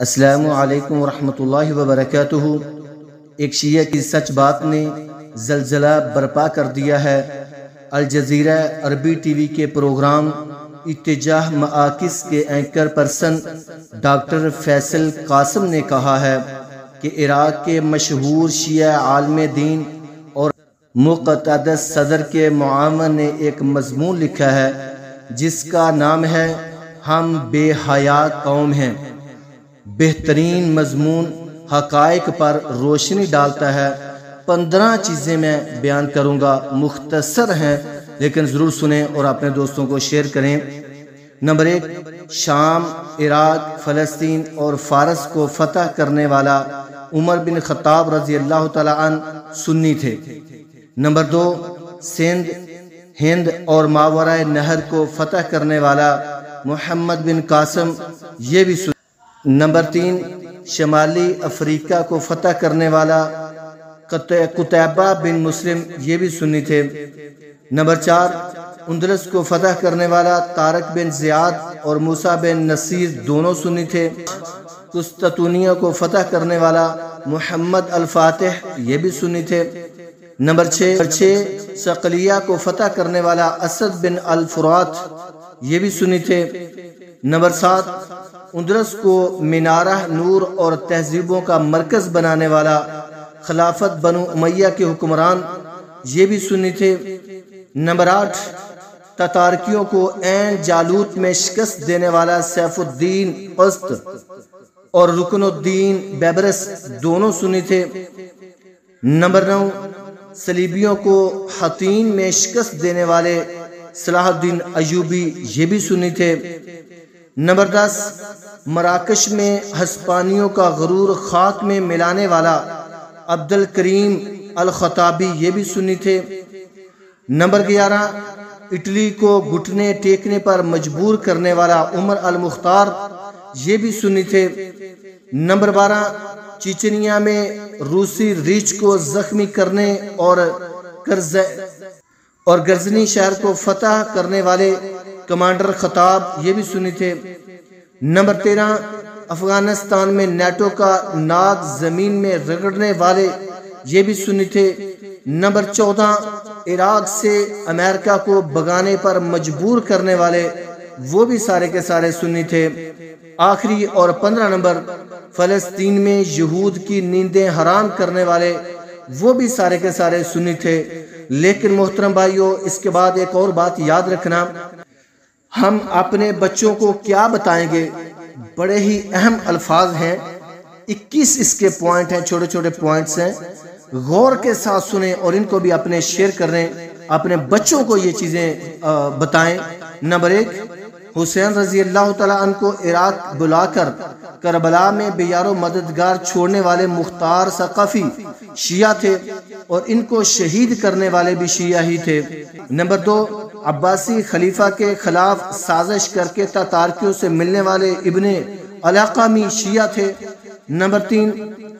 السلام علیکم ورحمۃ اللہ وبرکاتہ۔ ایک شیعہ کی سچ بات نے زلزلہ برپا کر دیا ہے۔ الجزیرہ عربی ٹی وی کے پروگرام اتجاہ معاکس کے anchor person doctor Faisal Qasim نے کہا ہے کہ عراق کے مشہور شیعہ عالم دین اور مقتدس صدر کے معاون نے ایک مضمون لکھا ہے جس کا نام ہے ہم بے حیا قوم ہیں۔ بہترین مضمون حقائق پر روشنی ڈالتا ہے۔ 15 چیزیں میں بیان کروں گا، مختصر ہیں لیکن ضرور سنیں اور اپنے دوستوں کو شیئر کریں۔ نمبر 1، شام، عراق، فلسطین اور فارس کو فتح کرنے والا عمر بن خطاب رضی اللہ تعالیٰ عنہ سنی تھے۔ نمبر 2، سندھ، ہند اور ماورائے نہر کو فتح کرنے والا محمد بن قاسم یہ بھی سنی۔ نمبر 3، شمالی افریقہ کو فتح کرنے والا قتیبہ بن مسلم یہ بھی سنی تھے۔ نمبر 4، اندلس کو فتح کرنے والا طارق بن زیاد اور موسیٰ بن نصیر دونوں سنی تھے۔ قسطنطنیہ کو فتح کرنے والا محمد الفاتح یہ بھی سنی تھے۔ نمبر 6، صقلیہ کو فتح کرنے والا اسد بن الفرات یہ بھی سنی تھے۔ نمبر 7، اندلس کو منارہ نور اور تہذیبوں کا مرکز بنانے والا خلافت بنو امیہ کے حکمران یہ بھی سنی تھے۔ نمبر 8، تتارکیوں کو عین جالوت میں شکست دینے والا سیف الدین قسط اور رکن الدین بیبرس دونوں سنی تھے۔ نمبر 9، صلیبیوں کو حطین میں شکست دینے والے صلاح الدین ایوبی یہ بھی سنی تھے۔ نمبر 10، مراکش میں ہسپانیوں کا غرور خاک میں ملانے والا عبد الکریم الخطابی یہ بھی سنی تھے۔ نمبر 11، اٹلی کو گھٹنے ٹیکنے پر مجبور کرنے والا عمر المختار یہ بھی سنی تھے۔ نمبر 12، چیچنیا میں روسی ریچھ کو زخمی کرنے اور غزنی شہر کو فتح کرنے والے کمانڈر خطاب یہ بھی سنی تھے۔ نمبر 13، افغانستان میں نیٹو کا ناک زمین میں رگڑنے والے یہ بھی سنی تھے۔ نمبر 14، عراق سے امریکہ کو بھگانے پر مجبور کرنے والے وہ بھی سارے کے سارے سنی تھے۔ آخری اور 15 نمبر، فلسطین میں یہود کی نیندیں حرام کرنے والے وہ بھی سارے کے سارے سنی تھے۔ لیکن محترم بھائیو، اس کے بعد ایک اور بات یاد رکھنا، ہم اپنے بچوں کو کیا بتائیں گے؟ بڑے ہی اہم الفاظ ہیں، 21 اس کے پوائنٹ ہیں، چھوٹے چھوٹے پوائنٹس ہیں، غور کے ساتھ سنیں اور ان کو بھی اپنے شیئر کریں، اپنے بچوں کو یہ چیزیں بتائیں۔ نمبر 1، حسین رضی اللہ تعالیٰ عنہ کو عراق بلا کر کربلا میں بیار و مددگار چھوڑنے والے مختار ثقفی شیعہ تھے اور ان کو شہید کرنے والے بھی شیعہ ہی تھے۔ نمبر 2، عباسی خلیفہ کے خلاف سازش کر کے تتارکیوں سے ملنے والے ابن علاقامی شیعہ تھے۔ نمبر 3،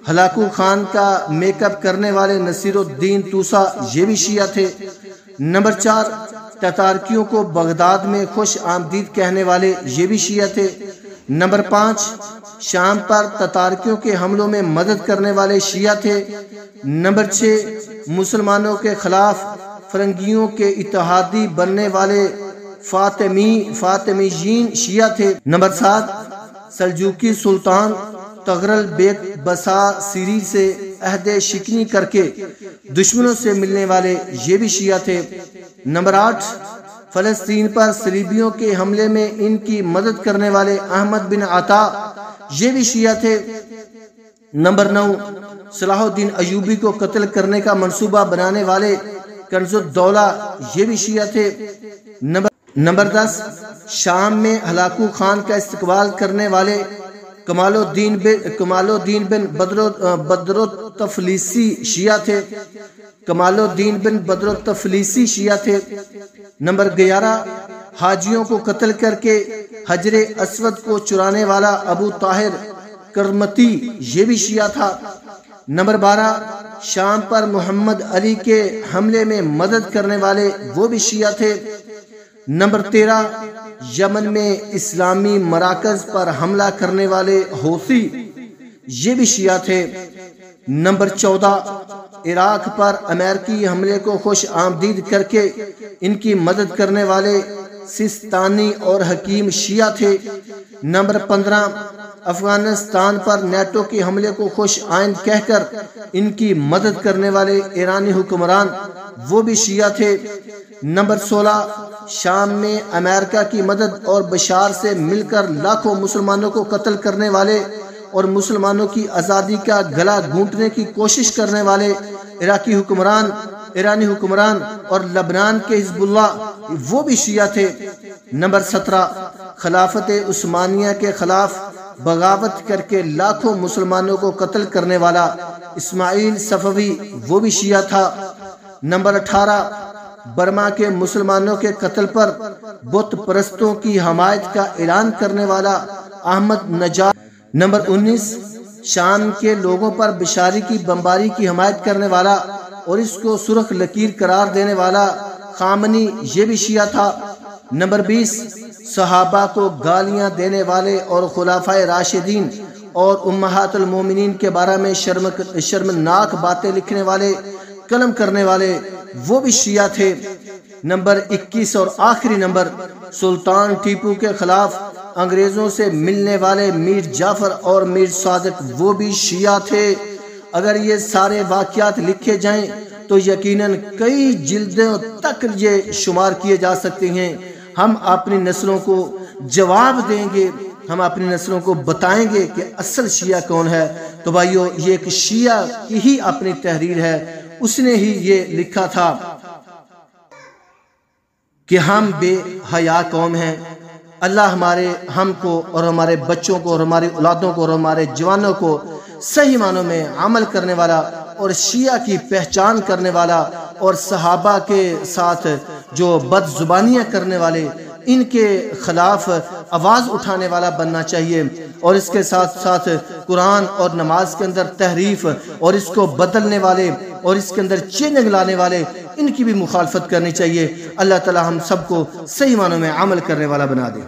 ہلاکو خان کا میک اپ کرنے والے نصیر الدین توسا یہ بھی شیعہ تھے۔ نمبر 4، تتارکیوں کو بغداد میں خوش آمدید کہنے والے یہ بھی شیعہ تھے۔ نمبر 5، شام پر تتارکیوں کے حملوں میں مدد کرنے والے شیعہ تھے۔ نمبر 6، مسلمانوں کے خلاف فرنگیوں کے اتحادی بننے والے فاطمیین شیعہ تھے۔ نمبر 7، سلجوقی سلطان تغرل بیگ بسا سیری سے عہد شکنی کر کے دشمنوں سے ملنے والے یہ بھی شیعہ تھے۔ نمبر 8، فلسطین پر صلیبیوں کے حملے میں ان کی مدد کرنے والے احمد بن عطا یہ بھی شیعہ تھے۔ نمبر 9، صلاح الدین ایوبی کو قتل کرنے کا منصوبہ بنانے والے کنز الدولہ یہ بھی شیعہ تھے۔ نمبر 10، شام میں ہلاکو خان کا استقبال کرنے والے کمال الدین بن بدر التفلیسی شیعہ تھے۔ کمال الدین بن بدر التفلیسی شیعہ تھے۔ نمبر 11، حاجیوں کو قتل کر کے حجر اسود کو چرانے والا ابو طاہر کرمتی یہ بھی شیعہ تھا۔ نمبر 12، شام پر محمد علی کے حملے میں مدد کرنے والے وہ بھی شیعہ تھے۔ نمبر 13، یمن میں اسلامی مراکز پر حملہ کرنے والے حوثی یہ بھی شیعہ تھے۔ نمبر 14 عراق پر امریکی حملے کو خوش آمدید کر کے ان کی مدد کرنے والے سیستانی اور حکیم شیعہ تھے۔ نمبر 15 افغانستان پر نیٹو کے حملے کو خوش آئند کہہ کر ان کی مدد کرنے والے ایرانی حکمران وہ بھی شیعہ تھے۔ نمبر 16 شام میں امریکہ کی مدد اور بشار سے مل کر لاکھوں مسلمانوں کو قتل کرنے والے اور مسلمانوں کی آزادی کا گلا گھونٹنے کی کوشش کرنے والے عراقی حکمران، ایرانی حکمران اور لبنان کے حزب اللہ وہ بھی شیعہ تھے۔ نمبر 17 خلافت عثمانیہ کے خلاف بغاوت کر کے لاکھوں مسلمانوں کو قتل کرنے والا اسماعیل صفوی وہ بھی شیعہ تھا۔ نمبر 18 برما کے مسلمانوں کے قتل پر بت پرستوں کی حمایت کا اعلان کرنے والا احمد نجار۔ نمبر 19 شام کے لوگوں پر بشاری کی بمباری کی حمایت کرنے والا اور اس کو سرخ لکیر قرار دینے والا خامنی یہ بھی شیعہ تھا۔ نمبر 20 صحابہ کو گالیاں دینے والے اور خلفائے راشدین اور امہات المومنین کے بارے میں شرمناک باتیں لکھنے والے، قلم کرنے والے وہ بھی شیعہ تھے۔ نمبر 21 اور آخری نمبر سلطان ٹیپو کے خلاف انگریزوں سے ملنے والے میر جعفر اور میر صادق وہ بھی شیعہ تھے۔ اگر یہ سارے واقعات لکھے جائیں تو یقیناً کئی جلدوں تک یہ شمار کیے جا سکتے ہیں۔ ہم اپنی نسلوں کو جواب دیں گے، ہم اپنی نسلوں کو بتائیں گے کہ اصل شیعہ کون ہے۔ تو بھائیو یہ ایک شیعہ کی ہی اپنی تحریر ہے، اس نے ہی یہ لکھا تھا کہ ہم بے حیا قوم ہیں۔ اللہ ہم کو اور ہمارے بچوں کو اور ہماری اولادوں کو اور ہمارے جوانوں کو صحیح معنوں میں عمل کرنے والا اور شیعہ کی پہچان کرنے والا اور صحابہ کے ساتھ جو بد زبانیاں کرنے والے ان کے خلاف آواز اٹھانے والا بننا چاہیے، اور اس کے ساتھ ساتھ قرآن اور نماز کے اندر تحریف اور اس کو بدلنے والے اور اس کے اندر چینج لانے والے ان کی بھی مخالفت کرنی چاہیے۔ اللہ تعالی ہم سب کو صحیح معنوں میں عمل کرنے والا بنا دے۔